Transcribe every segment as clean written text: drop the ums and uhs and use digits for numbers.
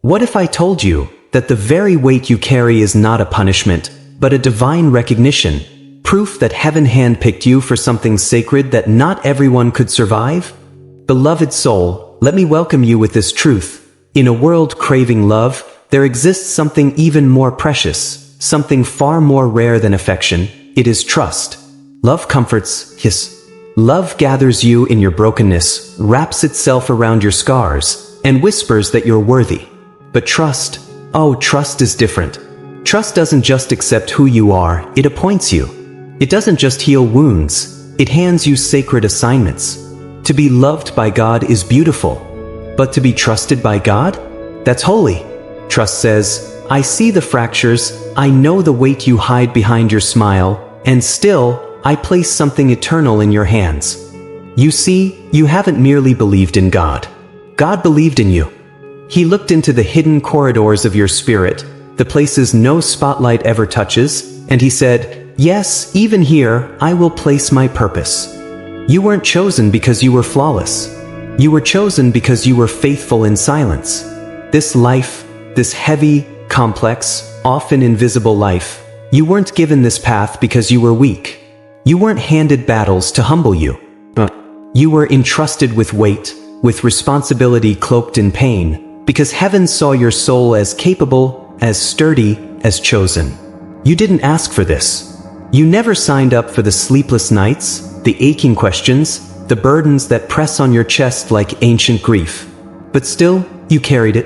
What if I told you that the very weight you carry is not a punishment, but a divine recognition, proof that heaven handpicked you for something sacred that not everyone could survive? Beloved soul, let me welcome you with this truth. In a world craving love, there exists something even more precious, something far more rare than affection. It is trust. Love comforts, yes. Love gathers you in your brokenness, wraps itself around your scars, and whispers that you're worthy. But trust, oh, trust is different. Trust doesn't just accept who you are, it appoints you. It doesn't just heal wounds, it hands you sacred assignments. To be loved by God is beautiful, but to be trusted by God? That's holy. Trust says, I see the fractures, I know the weight you hide behind your smile, and still, I place something eternal in your hands. You see, you haven't merely believed in God. God believed in you. He looked into the hidden corridors of your spirit, the places no spotlight ever touches, and he said, yes, even here, I will place my purpose. You weren't chosen because you were flawless. You were chosen because you were faithful in silence. This life, this heavy, complex, often invisible life, you weren't given this path because you were weak. You weren't handed battles to humble you. You were entrusted with weight, with responsibility cloaked in pain, because heaven saw your soul as capable, as sturdy, as chosen. You didn't ask for this. You never signed up for the sleepless nights, the aching questions, the burdens that press on your chest like ancient grief. But still, you carried it.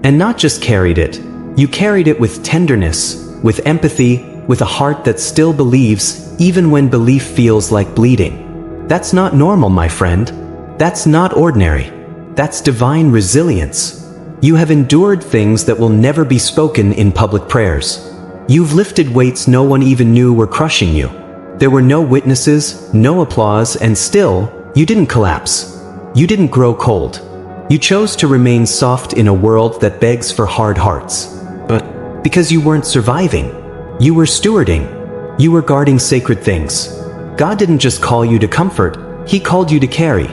And not just carried it, you carried it with tenderness, with empathy, with a heart that still believes, even when belief feels like bleeding. That's not normal, my friend. That's not ordinary. That's divine resilience. You have endured things that will never be spoken in public prayers. You've lifted weights no one even knew were crushing you. There were no witnesses, no applause, and still, you didn't collapse. You didn't grow cold. You chose to remain soft in a world that begs for hard hearts. But because you weren't surviving, you were stewarding. You were guarding sacred things. God didn't just call you to comfort, He called you to carry.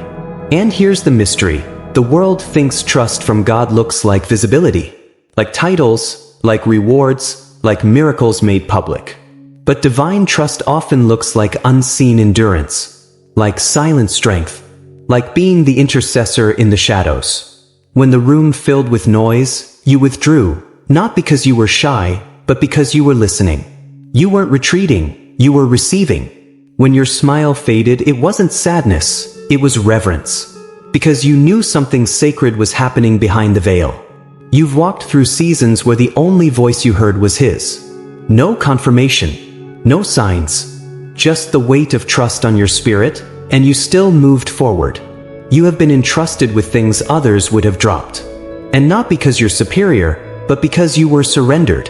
And here's the mystery. The world thinks trust from God looks like visibility, like titles, like rewards, like miracles made public. But divine trust often looks like unseen endurance, like silent strength, like being the intercessor in the shadows. When the room filled with noise, you withdrew, not because you were shy, but because you were listening. You weren't retreating, you were receiving. When your smile faded, it wasn't sadness, it was reverence. Because you knew something sacred was happening behind the veil. You've walked through seasons where the only voice you heard was His. No confirmation, no signs, just the weight of trust on your spirit, and you still moved forward. You have been entrusted with things others would have dropped. And not because you're superior, but because you were surrendered.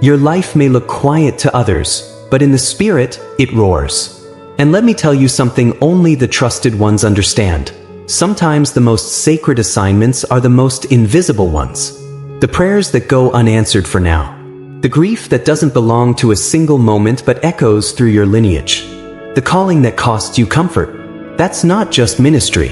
Your life may look quiet to others, but in the spirit, it roars. And let me tell you something only the trusted ones understand. Sometimes the most sacred assignments are the most invisible ones. The prayers that go unanswered for now. The grief that doesn't belong to a single moment but echoes through your lineage. The calling that costs you comfort. That's not just ministry.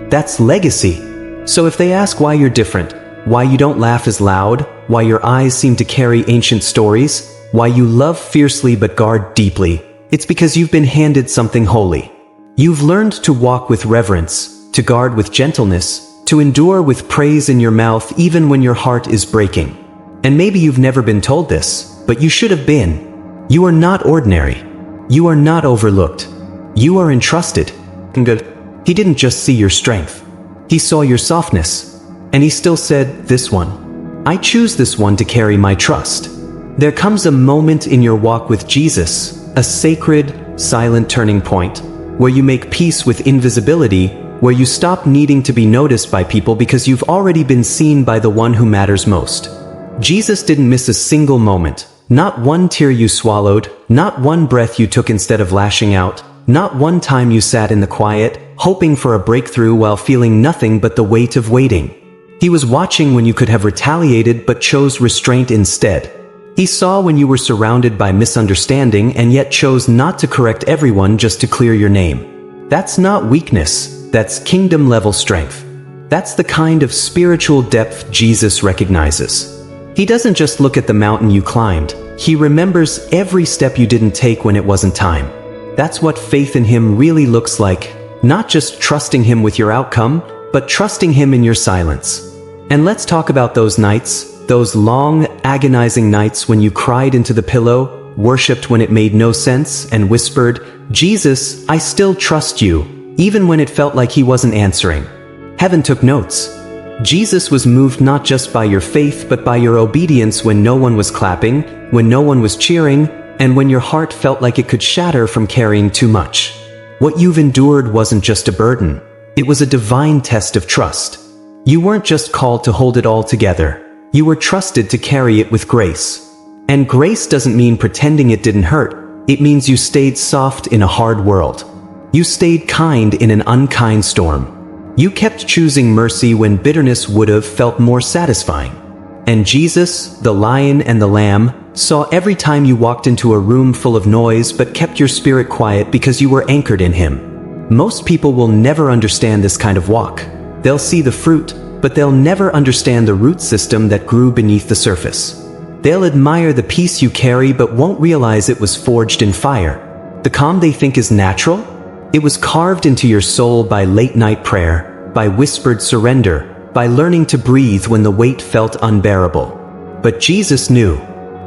That's legacy. So if they ask why you're different, why you don't laugh as loud, why your eyes seem to carry ancient stories, why you love fiercely but guard deeply, it's because you've been handed something holy. You've learned to walk with reverence, to guard with gentleness, to endure with praise in your mouth even when your heart is breaking. And maybe you've never been told this, but you should have been. You are not ordinary. You are not overlooked. You are entrusted. He didn't just see your strength. He saw your softness. And He still said, this one. I choose this one to carry my trust. There comes a moment in your walk with Jesus, a sacred, silent turning point, where you make peace with invisibility, where you stop needing to be noticed by people because you've already been seen by the one who matters most. Jesus didn't miss a single moment. Not one tear you swallowed, not one breath you took instead of lashing out, not one time you sat in the quiet, hoping for a breakthrough while feeling nothing but the weight of waiting. He was watching when you could have retaliated but chose restraint instead. He saw when you were surrounded by misunderstanding and yet chose not to correct everyone just to clear your name. That's not weakness, that's kingdom-level strength. That's the kind of spiritual depth Jesus recognizes. He doesn't just look at the mountain you climbed, he remembers every step you didn't take when it wasn't time. That's what faith in him really looks like, not just trusting him with your outcome, but trusting him in your silence. And let's talk about those nights, those long, agonizing nights when you cried into the pillow, worshipped when it made no sense, and whispered, "Jesus, I still trust you," even when it felt like he wasn't answering. Heaven took notes. Jesus was moved not just by your faith but by your obedience when no one was clapping, when no one was cheering, and when your heart felt like it could shatter from carrying too much. What you've endured wasn't just a burden. It was a divine test of trust. You weren't just called to hold it all together. You were trusted to carry it with grace. And grace doesn't mean pretending it didn't hurt. It means you stayed soft in a hard world. You stayed kind in an unkind storm. You kept choosing mercy when bitterness would have felt more satisfying. And Jesus, the Lion and the Lamb, saw every time you walked into a room full of noise but kept your spirit quiet because you were anchored in him. Most people will never understand this kind of walk. They'll see the fruit, but they'll never understand the root system that grew beneath the surface. They'll admire the peace you carry but won't realize it was forged in fire. The calm they think is natural? It was carved into your soul by late-night prayer, by whispered surrender, by learning to breathe when the weight felt unbearable. But Jesus knew.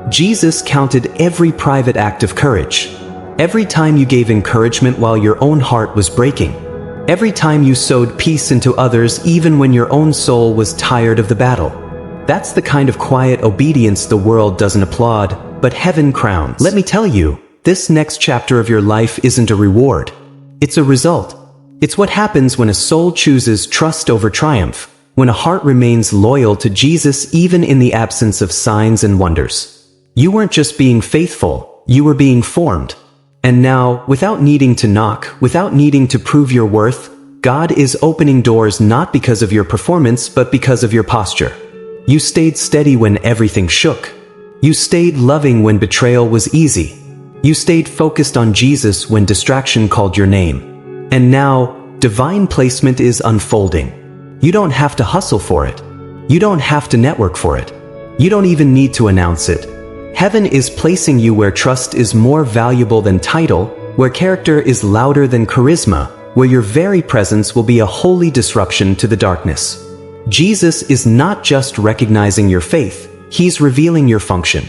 Jesus counted every private act of courage. Every time you gave encouragement while your own heart was breaking. Every time you sowed peace into others even when your own soul was tired of the battle. That's the kind of quiet obedience the world doesn't applaud, but heaven crowns. Let me tell you, this next chapter of your life isn't a reward. It's a result. It's what happens when a soul chooses trust over triumph, when a heart remains loyal to Jesus even in the absence of signs and wonders. You weren't just being faithful, you were being formed. And now, without needing to knock, without needing to prove your worth, God is opening doors not because of your performance but because of your posture. You stayed steady when everything shook. You stayed loving when betrayal was easy. You stayed focused on Jesus when distraction called your name. And now, divine placement is unfolding. You don't have to hustle for it. You don't have to network for it. You don't even need to announce it. Heaven is placing you where trust is more valuable than title, where character is louder than charisma, where your very presence will be a holy disruption to the darkness. Jesus is not just recognizing your faith, he's revealing your function.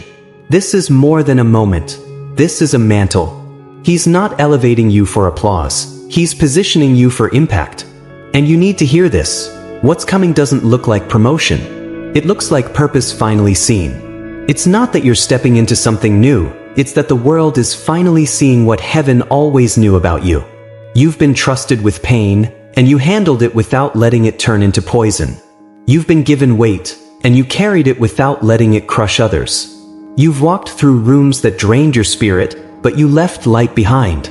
This is more than a moment. This is a mantle. He's not elevating you for applause. He's positioning you for impact. And you need to hear this. What's coming doesn't look like promotion. It looks like purpose finally seen. It's not that you're stepping into something new. It's that the world is finally seeing what heaven always knew about you. You've been trusted with pain, and you handled it without letting it turn into poison. You've been given weight, and you carried it without letting it crush others. You've walked through rooms that drained your spirit, but you left light behind.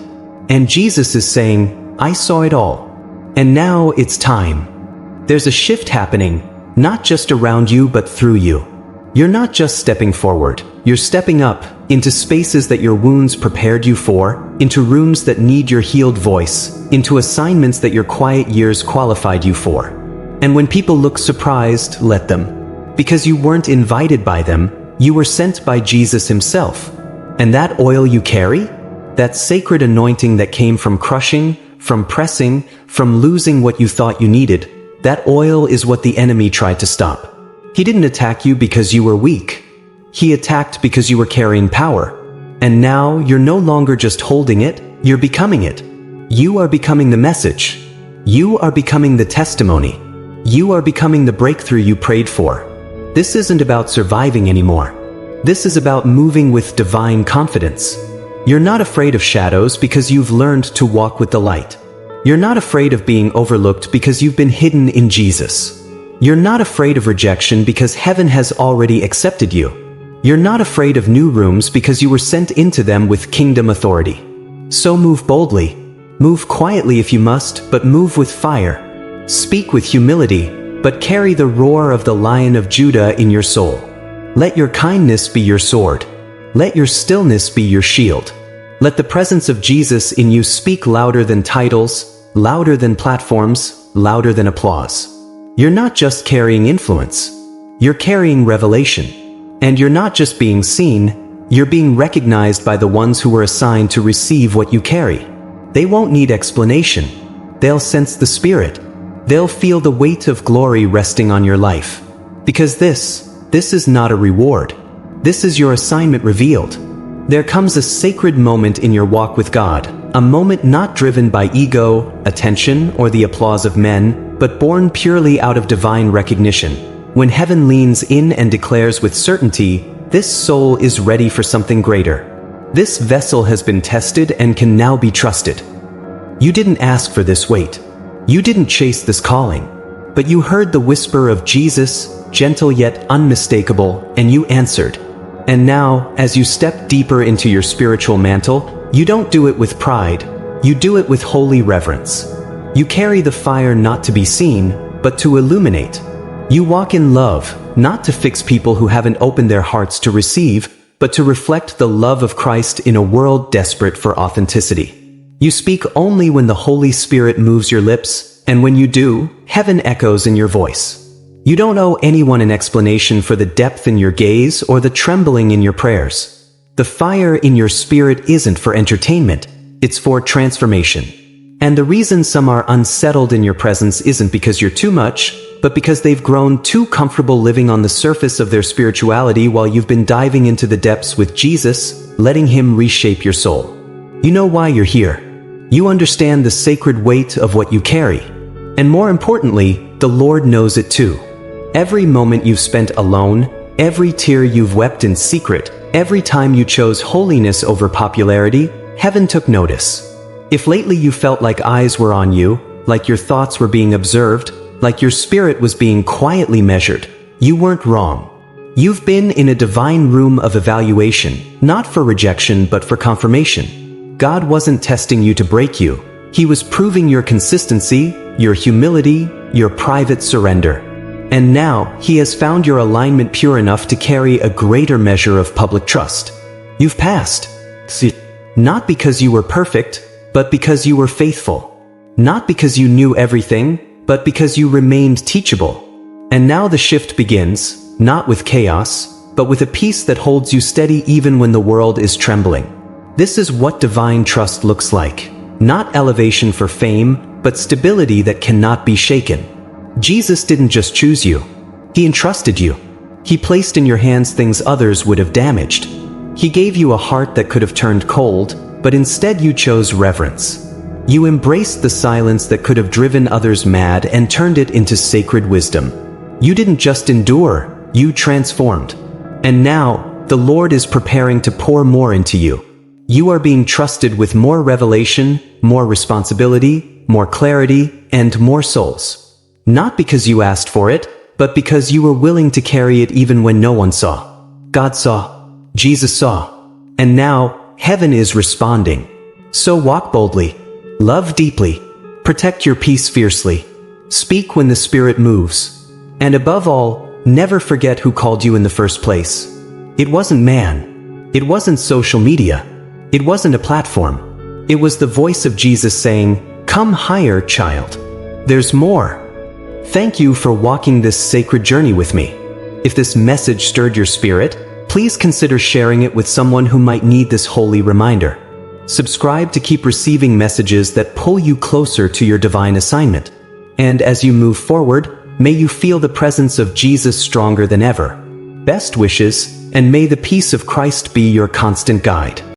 And Jesus is saying, I saw it all. And now it's time. There's a shift happening, not just around you but through you. You're not just stepping forward, you're stepping up, into spaces that your wounds prepared you for, into rooms that need your healed voice, into assignments that your quiet years qualified you for. And when people look surprised, let them. Because you weren't invited by them, you were sent by Jesus himself. And that oil you carry, that sacred anointing that came from crushing, from pressing, from losing what you thought you needed, that oil is what the enemy tried to stop. He didn't attack you because you were weak. He attacked because you were carrying power. And now you're no longer just holding it, you're becoming it. You are becoming the message. You are becoming the testimony. You are becoming the breakthrough you prayed for. This isn't about surviving anymore. This is about moving with divine confidence. You're not afraid of shadows because you've learned to walk with the light. You're not afraid of being overlooked because you've been hidden in Jesus. You're not afraid of rejection because heaven has already accepted you. You're not afraid of new rooms because you were sent into them with kingdom authority. So move boldly. Move quietly if you must, but move with fire. Speak with humility, but carry the roar of the Lion of Judah in your soul. Let your kindness be your sword. Let your stillness be your shield. Let the presence of Jesus in you speak louder than titles, louder than platforms, louder than applause. You're not just carrying influence. You're carrying revelation. And you're not just being seen, you're being recognized by the ones who were assigned to receive what you carry. They won't need explanation. They'll sense the Spirit. They'll feel the weight of glory resting on your life. Because this is not a reward. This is your assignment revealed. There comes a sacred moment in your walk with God, a moment not driven by ego, attention, or the applause of men, but born purely out of divine recognition. When heaven leans in and declares with certainty, this soul is ready for something greater. This vessel has been tested and can now be trusted. You didn't ask for this weight. You didn't chase this calling. But you heard the whisper of Jesus, gentle yet unmistakable, and you answered. And now, as you step deeper into your spiritual mantle, you don't do it with pride. You do it with holy reverence. You carry the fire not to be seen, but to illuminate. You walk in love, not to fix people who haven't opened their hearts to receive, but to reflect the love of Christ in a world desperate for authenticity. You speak only when the Holy Spirit moves your lips, and when you do, heaven echoes in your voice. You don't owe anyone an explanation for the depth in your gaze or the trembling in your prayers. The fire in your spirit isn't for entertainment, it's for transformation. And the reason some are unsettled in your presence isn't because you're too much, but because they've grown too comfortable living on the surface of their spirituality while you've been diving into the depths with Jesus, letting Him reshape your soul. You know why you're here. You understand the sacred weight of what you carry. And more importantly, the Lord knows it too. Every moment you've spent alone, every tear you've wept in secret, every time you chose holiness over popularity, heaven took notice. If lately you felt like eyes were on you, like your thoughts were being observed, like your spirit was being quietly measured, you weren't wrong. You've been in a divine room of evaluation, not for rejection but for confirmation. God wasn't testing you to break you. He was proving your consistency, your humility, your private surrender. And now, He has found your alignment pure enough to carry a greater measure of public trust. You've passed. Not because you were perfect, but because you were faithful. Not because you knew everything, but because you remained teachable. And now the shift begins, not with chaos, but with a peace that holds you steady even when the world is trembling. This is what divine trust looks like. Not elevation for fame, but stability that cannot be shaken. Jesus didn't just choose you. He entrusted you. He placed in your hands things others would have damaged. He gave you a heart that could have turned cold, but instead you chose reverence. You embraced the silence that could have driven others mad and turned it into sacred wisdom. You didn't just endure, you transformed. And now, the Lord is preparing to pour more into you. You are being trusted with more revelation, more responsibility, more clarity, and more souls. Not because you asked for it, but because you were willing to carry it even when no one saw. God saw. Jesus saw. And now, heaven is responding. So walk boldly. Love deeply. Protect your peace fiercely. Speak when the Spirit moves. And above all, never forget who called you in the first place. It wasn't man. It wasn't social media. It wasn't a platform. It was the voice of Jesus saying, "Come higher, child. There's more." Thank you for walking this sacred journey with me. If this message stirred your spirit, please consider sharing it with someone who might need this holy reminder. Subscribe to keep receiving messages that pull you closer to your divine assignment. And as you move forward, may you feel the presence of Jesus stronger than ever. Best wishes, and may the peace of Christ be your constant guide.